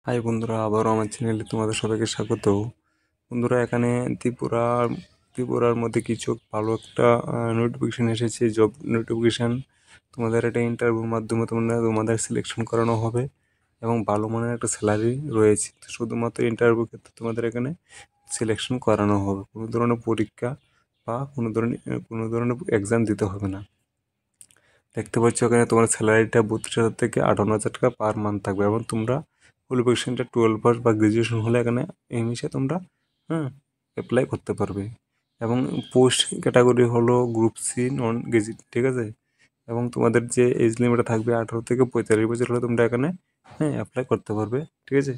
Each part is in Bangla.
হাই বন্ধুরা, আবারও আমার চ্যানেলে তোমাদের সবাইকে স্বাগত। বন্ধুরা, এখানে ত্রিপুরার মধ্যে কিছু ভালো একটা নোটিফিকেশান এসেছে, জব নোটিফিকেশান। তোমাদের একটা ইন্টারভিউর মাধ্যমে তোমাদের সিলেকশন করানো হবে এবং ভালো মানের একটা স্যালারি রয়েছে। তো শুধুমাত্র ইন্টারভিউ ক্ষেত্রে তোমাদের এখানে সিলেকশন করানো হবে, কোনো ধরনের পরীক্ষা বা কোনো ধরনের এক্সাম দিতে হবে না। দেখতে পাচ্ছ এখানে তোমার স্যালারিটা 32,000 থেকে 58,000 টাকা পার মান্থ থাকবে এবং তোমরা কোয়ালিফিকেশনটা 12 পাস বা গ্রাজুয়েশন হলে এখানে এই হিসেবে তোমরা অ্যাপ্লাই করতে পারবে। এবং পোস্ট ক্যাটাগরি হলো গ্রুপ সি নন গেজেট, ঠিক আছে। এবং তোমাদের যে এজ লিমিট থাকবে 18 থেকে 45 বছর হলে তোমরা এখানে অ্যাপ্লাই করতে পারবে, ঠিক আছে।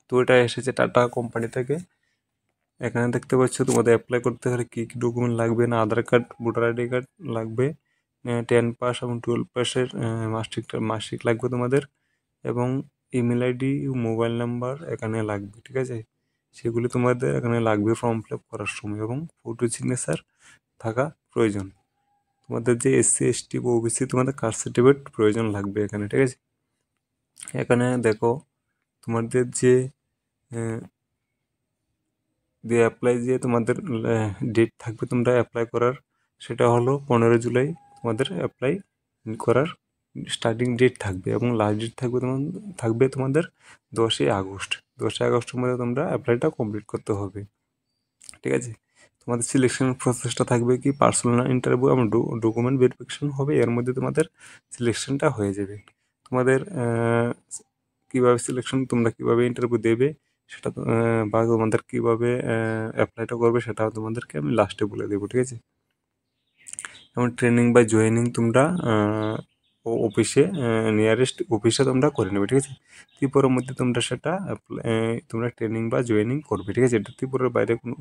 তো এটা এসেছে টাটা কোম্পানি থেকে। এখানে দেখতে পাচ্ছ তোমাদের অ্যাপ্লাই করতে হলে কী কী ডকুমেন্ট লাগবে না, আধার কার্ড, ভোটার আইডি কার্ড লাগবে, 10 পাস এবং 12 পাসের মার্কশিট লাগবে তোমাদের, এবং ইমেল আইডি, মোবাইল নাম্বার এখানে লাগবে, ঠিক আছে। সেগুলি তোমাদের এখানে লাগবে ফর্ম ফিল আপ করার সময়, এবং ফটো সিগনেচার থাকা প্রয়োজন। তোমাদের যে এসসি এসটি বা ওবিসি তোমাদের কাস্ট সার্টিফিকেট প্রয়োজন লাগবে এখানে, ঠিক আছে। এখানে দেখো তোমাদের যে অ্যাপ্লাই যে তোমাদের ডেট থাকবে তোমরা অ্যাপ্লাই করার, সেটা হলো 15 জুলাই তোমাদের অ্যাপ্লাই করার স্টার্টিং ডেট থাকবে, এবং লাস্ট ডেট থাকবে তোমাদের 10ই আগস্ট। 10ই আগস্টের মধ্যে তোমরা অ্যাপ্লাইটা কমপ্লিট করতে হবে, ঠিক আছে। তোমাদের সিলেকশন প্রসেসটা থাকবে কি, পার্সোনাল ইন্টারভিউ এবং ডকুমেন্ট ভেরিফিকেশন হবে, এর মধ্যে তোমাদের সিলেকশনটা হয়ে যাবে। তোমাদের কীভাবে সিলেকশন, তোমরা কীভাবে ইন্টারভিউ দেবে সেটা বা তোমাদের কীভাবে অ্যাপ্লাইটা করবে সেটাও তোমাদেরকে আমি লাস্টে বলে দেবো, ঠিক আছে। যেমন ট্রেনিং বা জয়েনিং তোমরা অফিসে, নিয়ারেস্ট অফিসে তোমরা করে নেবে, ঠিক আছে। ত্রিপুরার মধ্যে তোমরা সেটা তোমরা ট্রেনিং বা জয়েনিং করবে, ঠিক আছে। এটা ত্রিপুরার বাইরে কোনো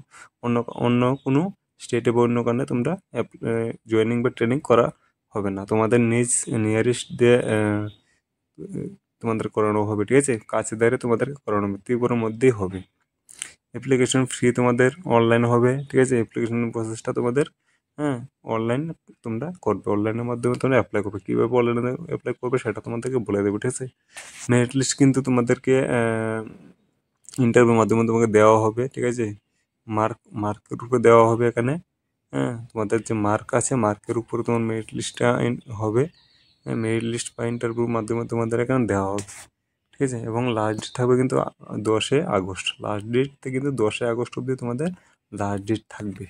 অন্য কোনো স্টেটে বা অন্য কারণে তোমরা জয়েনিং বা ট্রেনিং করা হবে না, তোমাদের নিয়ারেস্ট দিয়ে তোমাদের করানো হবে, ঠিক আছে। কাছে দাঁড়িয়ে তোমাদের করানো হবে, ত্রিপুরার মধ্যেই হবে। অ্যাপ্লিকেশন ফ্রি তোমাদের অনলাইন হবে, ঠিক আছে। অ্যাপ্লিকেশন প্রসেসটা তোমাদের অনলাইন তোমরা করবে, অনলাইনের মাধ্যমে তোমরা অ্যাপ্লাই করবে। কীভাবে অনলাইনে অ্যাপ্লাই করবে সেটা তোমাদেরকে বলে দেবে, ঠিক আছে। মেরিট লিস্ট কিন্তু তোমাদেরকে ইন্টারভিউর মাধ্যমে তোমাকে দেওয়া হবে, ঠিক আছে। মার্কের উপরে দেওয়া হবে এখানে, তোমাদের যে মার্ক আছে মার্কের উপরে তোমার মেরিট লিস্টটা হবে। মেরিট লিস্ট বা ইন্টারভিউর মাধ্যমে তোমাদের এখানে দেওয়া হবে, ঠিক আছে। এবং লাস্ট ডেট থাকবে কিন্তু 10 আগস্ট, লাস্ট ডেট কিন্তু 10 আগস্ট অবধি তোমাদের লাস্ট ডেট থাকবে,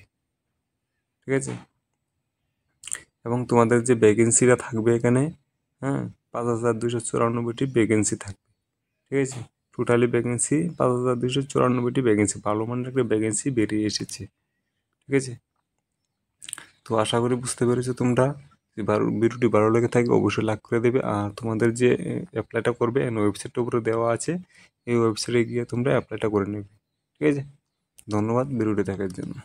ঠিক আছে। এবং তোমাদের যে ভ্যাকেন্সিটা থাকবে এখানে 5,294টি ভ্যাকেন্সি থাকবে, ঠিক আছে। টোটালি ভ্যাকেন্সি 5,294টি ভ্যাকেন্সি, ভালো মানের একটা ভ্যাকেন্সি বেরিয়ে এসেছে, ঠিক আছে। তো আশা করি বুঝতে পেরেছো তোমরা। ভিডিওটি ভালো লেগে থাকে অবশ্যই লাইক করে দেবে, আর তোমাদের যে অ্যাপ্লাইটা করবে ওয়েবসাইটটার উপরে দেওয়া আছে, এই ওয়েবসাইটে গিয়ে তোমরা অ্যাপ্লাইটা করে নেবে, ঠিক আছে। ধন্যবাদ ভিডিওটি দেখার জন্য।